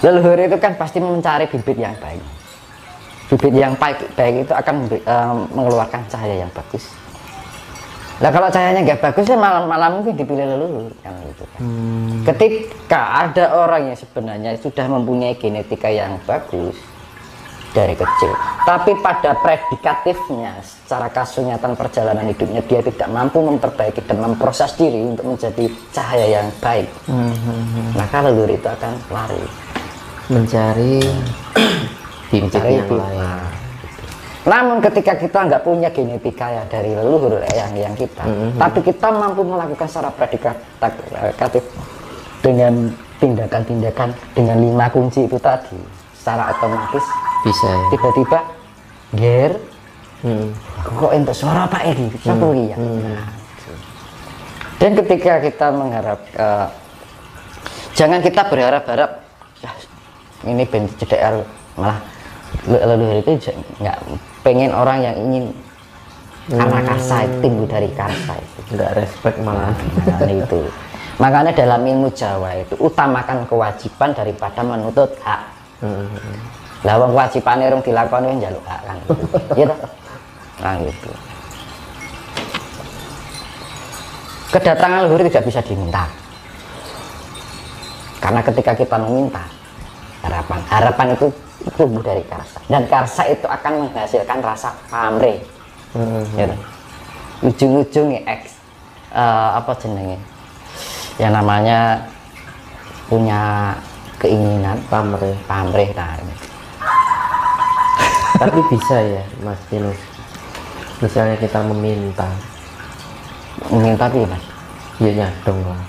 Leluhur itu kan pasti mencari bibit yang baik. Bibit yang baik itu akan mengeluarkan cahaya yang bagus. Nah kalau cahayanya nggak bagus ya malah mungkin dipilih leluhur kan gitu kan. Ketika ada orang yang sebenarnya sudah mempunyai genetika yang bagus dari kecil, tapi pada predikatifnya secara kasunyatan perjalanan hidupnya dia tidak mampu memperbaiki dan memproses diri untuk menjadi cahaya yang baik, maka leluhur itu akan lari mencari bibit yang lain. Namun ketika kita nggak punya genetika ya dari leluhur yang kita, tapi kita mampu melakukan secara predikatif dengan tindakan-tindakan dengan 5 kunci itu tadi, secara otomatis bisa ya? Tiba-tiba ger kok untuk suara Pak Edi ya. Dan ketika kita mengharap jangan kita berharap-harap ini bentuk CDR, malah leluhur itu nggak pengen orang yang ingin karena karsa itu timbul dari karsa itu nggak respect malah. nah, itu makanya dalam ilmu Jawa itu utamakan kewajiban daripada menuntut hak. Lah wong kewajibannya rung dilakoni njaluk hak kan gitu. Nah gitu. Kedatangan leluhur tidak bisa diminta, karena ketika kita meminta harapan itu tumbuh dari karsa, dan karsa itu akan menghasilkan rasa pamrih. Gitu. Ujung-ujungnya apa jenenge yang namanya punya keinginan pamrih nah. Tapi bisa ya Mas Tinus, misalnya kita meminta Mas ya nyadong lah,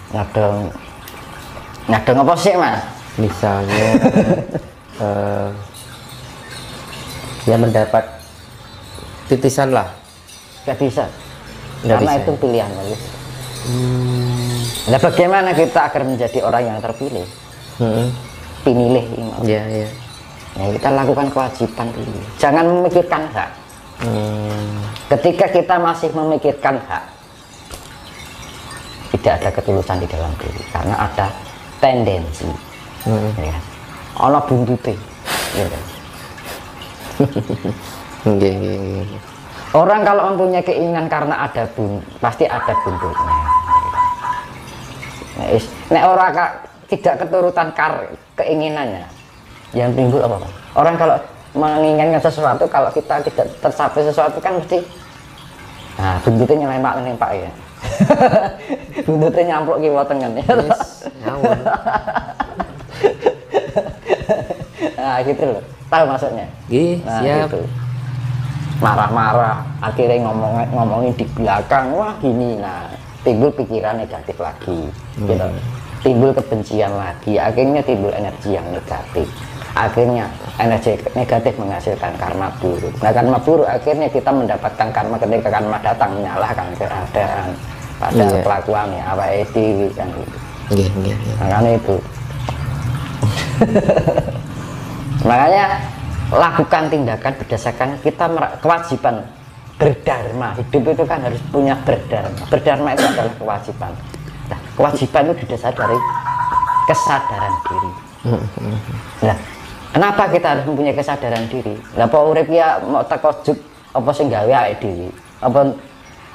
nyadong apa sih Mas? Misalnya ya mendapat titisan lah, nggak bisa karena itu pilihan lagi. Nah bagaimana kita agar menjadi orang yang terpilih, pinilih ya. Ya kita lakukan kewajiban dulu, jangan memikirkan hak. Ketika kita masih memikirkan hak, tidak ada ketulusan di dalam diri, karena ada tendensi ya. Ana buntute ya. Orang kalau mempunyai keinginan karena ada pasti ada buntutnya. Nek orang tidak keturutan keinginannya, yang timbul apa? Orang kalau menginginkan sesuatu, kalau kita tidak tercapai sesuatu kan mesti buntutnya nempak ya. Buntutnya nyampluk kiwa tengen ya. Nah gitu loh, tahu maksudnya? Siap. Gitu. Marah-marah, akhirnya ngomongin di belakang, wah gini, nah timbul pikiran negatif lagi, gitu. Timbul kebencian lagi, akhirnya timbul energi yang negatif, akhirnya energi negatif menghasilkan karma buruk. Nah karma buruk akhirnya kita mendapatkan karma ketika karma datang menyalahkan keadaan pada kelakuannya apa itu kan gitu. Makanya itu makanya lakukan tindakan berdasarkan kita kewajiban berdharma. Hidup itu kan harus punya berdharma. Berdharma itu adalah kewajiban. Nah, kewajiban itu didasari dari kesadaran diri. Nah, kenapa kita harus mempunyai kesadaran diri? Lah apa urip ya mau tekojut apa sing gawe awake dhewe?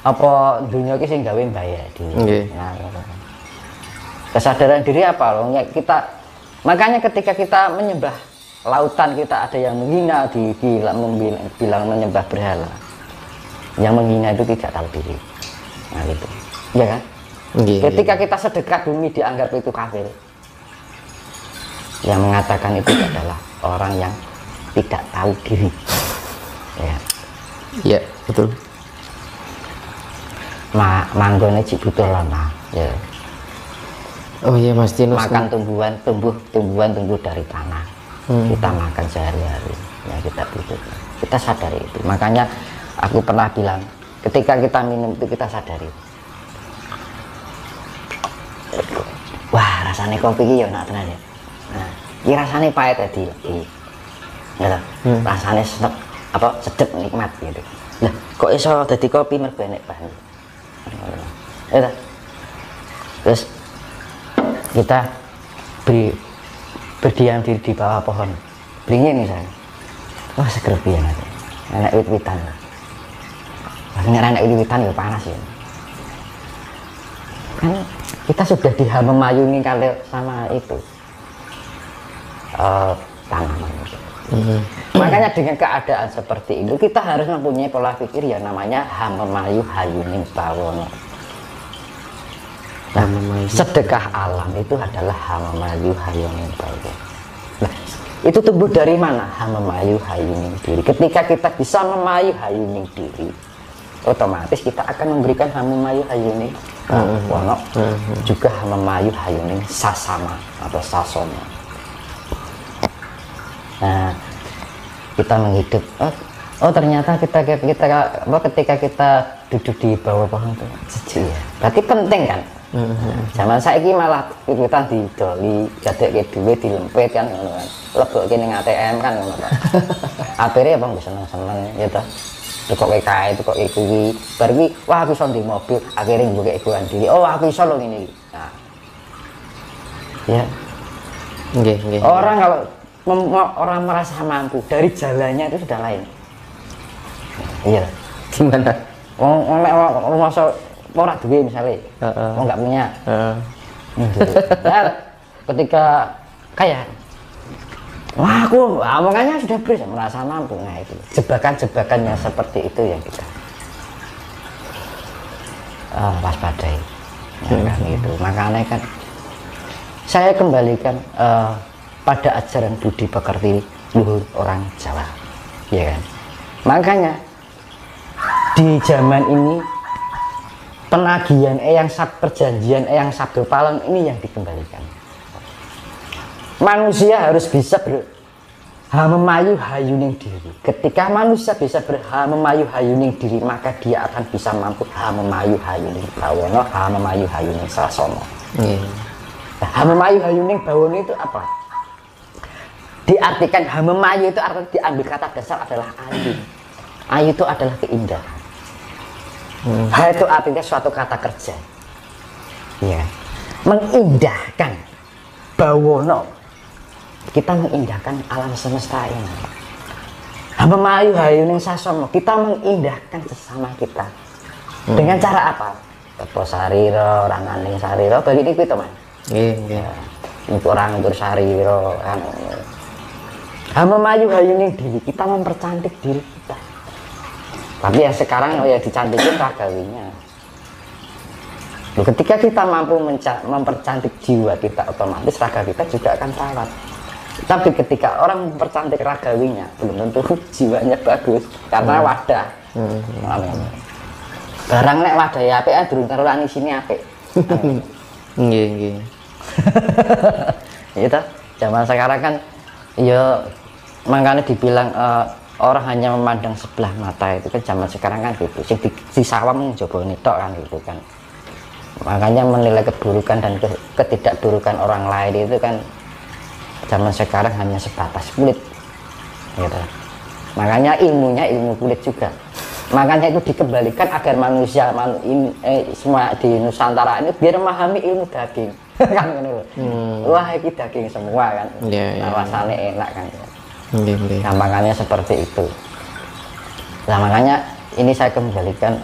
Apa dunia iki sing gawe mbayar dhewe. Nah, kesadaran diri apa loh? Kita makanya ketika kita menyembah lautan, kita ada yang menghina, bilang menyembah berhala. Yang menghina itu tidak tahu diri. Nah gitu, ya kan? Ketika kita sedekah bumi dianggap itu kafir. Yang mengatakan itu adalah orang yang tidak tahu diri. Ya betul. Manggone cibutul lama. Ya. Oh iya Mas Tinus. Makan tumbuh dari tanah. Kita makan sehari-hari, ya kita butuh. Kita sadari itu. Makanya aku pernah bilang, ketika kita minum itu kita sadari. Wah, rasanya kopi ini ya enak tenan ya. Nah, ini rasanya pahit tadi. Ya, rasanya sedep nikmat gitu. Nah, kok iso dadi kopi mergo enek bahan. Ya, terus kita berdiam diri di bawah pohon beringin misalnya, wah seger piye nanti enak wit-witan, rasanya enak wit-witan ya panas ya kan, kita sudah memayungi kalau sama itu tanaman itu. Makanya dengan keadaan seperti itu kita harus mempunyai pola pikir yang namanya hamemayu hayuning bawono. Nah, sedekah alam itu adalah hamemayu hayuning bawono. Nah, itu tumbuh dari mana? Hamemayu hayuning diri. Ketika kita bisa memayu hayuning diri, otomatis kita akan memberikan hamemayu hayuning bawono, juga hamemayu hayuning sasama atau sasono. Nah, kita menghidup, oh ternyata ketika kita duduk di bawah pohon itu sejuk ya, berarti penting kan. Zaman saiki malah ikutan didoli, jadek ke duit dilempet kan, lebok kene ATM kan, akhirnya bang bisa seneng ya toh, tukok kae tukok kuwi, pergi wah aku iso di mobil, akhirnya buka ikuan diri, oh aku iso loh ini, nah, ya, orang kalau orang merasa mampu dari jalannya itu sudah lain. Iya. Gimana? Orang masa ora duwe misalnya, nggak punya. Nah, ketika kaya, wah aku omongannya sudah bisa merasa mampu. Nah itu jebakan-jebakan yang seperti itu yang kita waspadai. Kan itu. Makanya kan saya kembalikan pada ajaran budi pekerti luhur orang Jawa, ya kan. Makanya di zaman ini penagihan perjanjian eyang sabdo palem ini yang dikembalikan. Manusia harus bisa berhamemayu hayuning diri. Ketika manusia bisa berhamemayu hayuning diri, maka dia akan bisa mampu hamemayu hayuning bawono, hamemayu hayuning sasono. Hamemayu hayuning bawono itu apa? Diartikan hamemayu itu artinya diambil kata dasar adalah ayu. Ayu itu adalah keindahan. Ha itu artinya suatu kata kerja. Ya. Mengindahkan. Bawono. Kita mengindahkan alam semesta ini. Hamemayu hayuning sasono. Kita mengindahkan sesama kita. Dengan cara apa? Tepo sariro, ranganing sariro, bagi ini itu man. Iya. Untuk orang untuk sariro kan. Hamemayu hayuning diri, kita mempercantik diri kita. Tapi yang sekarang ya dicantikin ragawinya. Ketika kita mampu mempercantik jiwa kita, otomatis raga kita juga akan terawat. Tapi ketika orang mempercantik ragawinya, belum tentu jiwanya bagus karena wadah. Barang nek wadah ya apik, durung karo lan isine apik. Nggih. Itu zaman sekarang kan ya makanya dibilang orang hanya memandang sebelah mata, itu kan zaman sekarang kan gitu. Si sawam coba nitok kan gitu kan. Makanya menilai keburukan dan ketidakburukan orang lain itu kan zaman sekarang hanya sebatas kulit gitu. Makanya ilmunya ilmu kulit juga. Makanya itu dikembalikan agar manusia semua di Nusantara ini biar memahami ilmu daging. Kan wah ini daging semua kan. Rasanya enak kan. Gampangannya seperti itu. Nah makanya ini saya kembalikan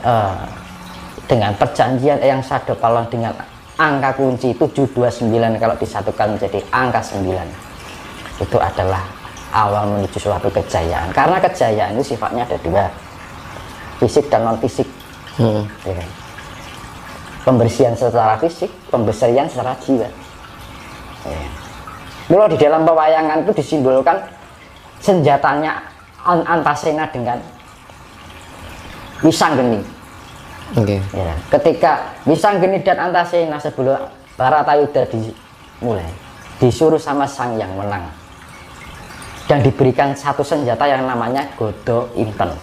dengan perjanjian yang Sabdo Palem dengan angka kunci 729 kalau disatukan menjadi angka 9, itu adalah awal menuju suatu kejayaan. Karena kejayaan itu sifatnya ada dua, fisik dan non fisik. Ya kan? Pembersihan secara fisik, pembersihan secara jiwa. Ya. Kalau di dalam pewayangan itu disimbolkan senjatanya Antasena dengan Wisanggeni. Ya, ketika Wisanggeni dan Antasena sebelum Baratayuda dimulai, disuruh sama sang yang menang dan diberikan satu senjata yang namanya Godo Inten,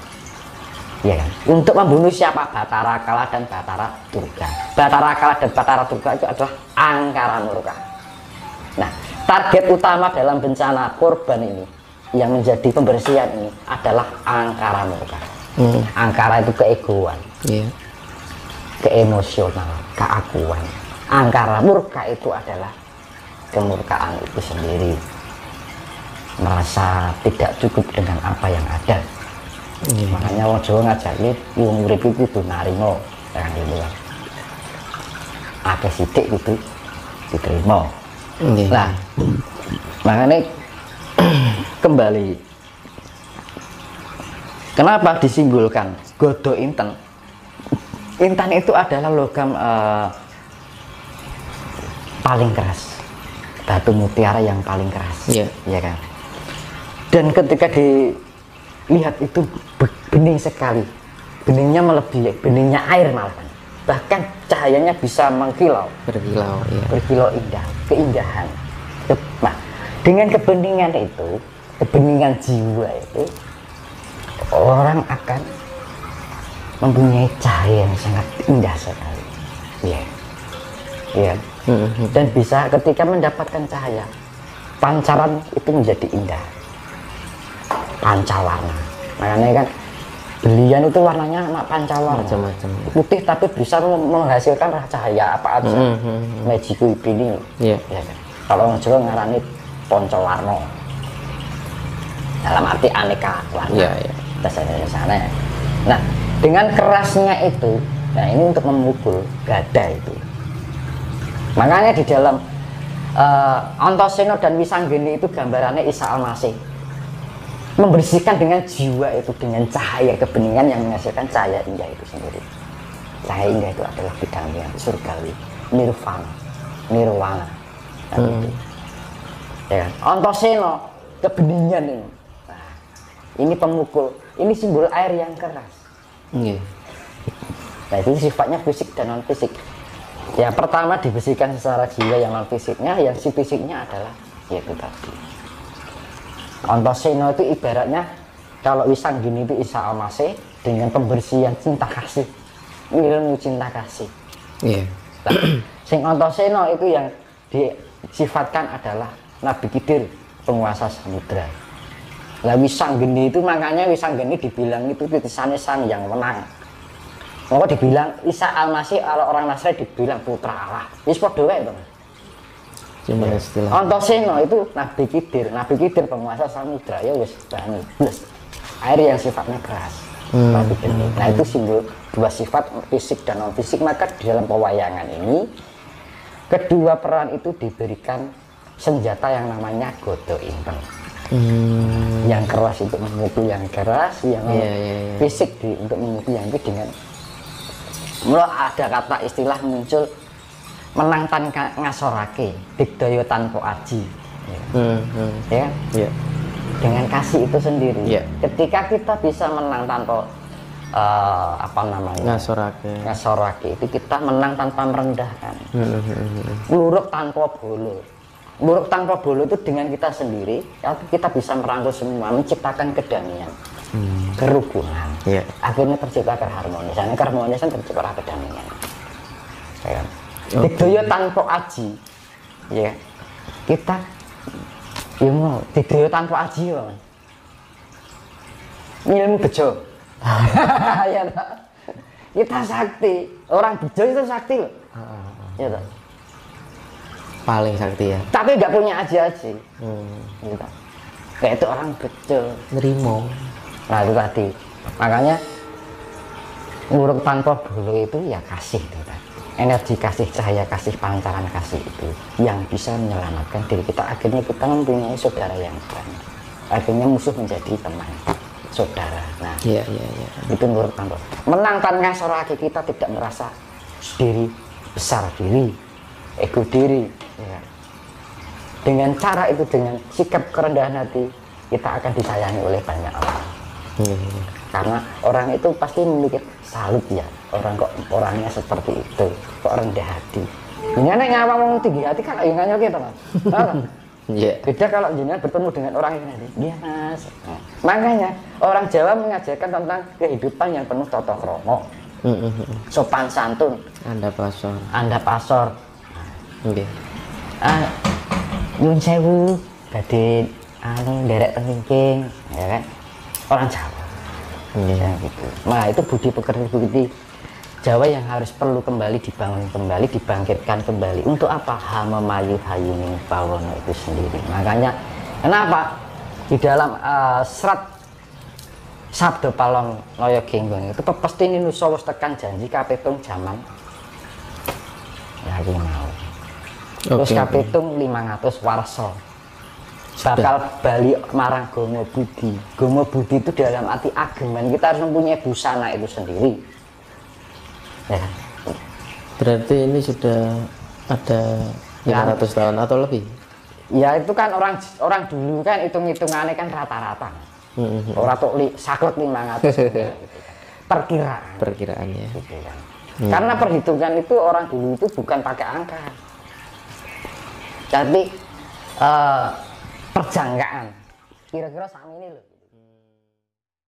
ya kan? Untuk membunuh siapa? Batara Kala dan Batara Durga. Batara Kala dan Batara Durga itu adalah Angkara Murka. Nah, target utama dalam bencana korban ini yang menjadi pembersihan ini adalah Angkara Murka. Angkara itu keegoan, keemosional, keakuan. Angkara Murka itu adalah kemurkaan itu sendiri. merasa tidak cukup dengan apa yang ada. Makanya wong Jawa ngajari wong urip iku kudu narima kan gitu kan. Akeh sithik kudu diterima. Nah, makanya kembali kenapa disimbolkan godho inten? Intan itu adalah logam paling keras, batu mutiara yang paling keras, ya kan. Dan ketika dilihat itu bening sekali, beningnya melebihi beningnya air malahan, bahkan cahayanya bisa mengkilau, berkilau indah, keindahan. Nah, dengan kebeningan itu, kebeningan jiwa itu, orang akan mempunyai cahaya yang sangat indah sekali, ya. Dan bisa ketika mendapatkan cahaya, pancaran itu menjadi indah, pancawarna. Makanya kan belian itu warnanya pancawarna, macam-macam, putih tapi bisa menghasilkan cahaya apa aja. Magiku ini, ya kan? Kalau orang Jawa ngarani poncowarna, dalam arti aneka warna. Dasarnya sana. Nah, dengan kerasnya itu, nah ini untuk memukul gada itu. Makanya di dalam Antaséna dan Wisanggeni itu gambarannya Isa Al-Masih membersihkan dengan jiwa itu, dengan cahaya kebeningan yang menghasilkan cahaya indah itu sendiri. Cahaya indah itu adalah bidang yang surgawi, nirwana. Ya kan? Antaséna kebeningan ini. Nah, ini pemukul, ini simbol air yang keras. Nah, itu sifatnya fisik dan non fisik. Ya, pertama dibersihkan secara jiwa yang non fisiknya, yang si fisiknya adalah yaitu tadi. Antaséna itu ibaratnya kalau Wisanggeni itu Isa Al-Masih dengan pembersihan cinta kasih, ilmu cinta kasih. Nah, sing Antaséna itu yang disifatkan adalah Nabi Khidir, penguasa samudra. Lah Wisanggeni itu, makanya Wisanggeni dibilang itu titisannya sang yang menang. Maka dibilang Isa Al-Masih, kalau orang Nasrani dibilang putra Allah. Wis padha wae to, Mas. Cuma istilah. Antaséna itu Nabi Khidir penguasa samudra, ya wis bani plus. Air yang sifatnya keras. Nah, itu simbol dua sifat fisik dan non fisik. Maka di dalam pewayangan ini kedua peran itu diberikan senjata yang namanya godho inten. Yang keras untuk memukul yang keras, yang fisik untuk memukul yang itu dengan mulai ada kata istilah muncul menang tan ngasorake, digdaya tanpa aji. Ya. Dengan kasih itu sendiri. Ketika kita bisa menang tanpa ngasorake itu kita menang tanpa merendahkan. Luruk tanpa bolo. Luruk tanpa bolo itu dengan kita sendiri, kita bisa merangkul semua, menciptakan kedamaian, kerukunan. Akhirnya tercipta keharmonisan. Keharmonisan tercipta kedamaian. Ya. Digdaya tanpa aji. Ya. Kita ilmu digdaya tanpa aji, Mas. Ilmu bejo. Ya, kita sakti. Orang bejo itu sakti loh. Ya, toh. Paling sakti ya. Tapi nggak punya aji-aji. Gitu. Kayak itu orang bejo. Nerimo. Nah itu tadi. Makanya nguruk tanpa bulu itu ya kasih itu tadi. Energi kasih, cahaya kasih, pancaran kasih itu yang bisa menyelamatkan diri kita. Akhirnya kita mempunyai saudara yang banyak. Akhirnya musuh menjadi teman, saudara. Nah, itu nguruk tanpa. Menang tanpa ngasorake, kita tidak merasa diri besar diri, ego diri. Ya. Dengan cara itu, dengan sikap kerendahan hati, kita akan disayangi oleh banyak orang. Karena orang itu pasti memikir salut ya, orang kok orangnya seperti itu, kok rendah hati. Ini anak ngawang ngomong tinggi hati kan yang nganyel gitu, Mas. Beda kalau jenengan bertemu dengan orang yang nanti, iya Mas. Nah, makanya orang Jawa mengajarkan tentang kehidupan yang penuh tata krama, sopan santun, andap asor. Nyun sewu, badhe nderek tengking, ya kan? Orang Jawa. Ya, gitu. Nah, itu budi pekerti Jawa yang harus perlu kembali dibangun kembali, dibangkitkan kembali. Untuk apa? Hama mayu hayuning bawono itu sendiri. Makanya kenapa di dalam serat Sabda Palong Loyo Genggong itu pepesti nusa wis tekan janji kapitung jaman ya iki mau. Terus kapitung 500 warsa bakal balik marang Gomo Budi. Gomo Budi itu dalam arti ageman, kita harus mempunyai busana itu sendiri ya. Berarti ini sudah ada 500 tahun atau lebih? Ya itu kan orang dulu kan hitung-hitungannya kan rata-rata. Orang tuh saklek 500 gitu kan. Perkiraannya gitu kan. Karena perhitungan itu orang dulu itu bukan pakai angka, tapi perjangkaan kira-kira sama ini loh.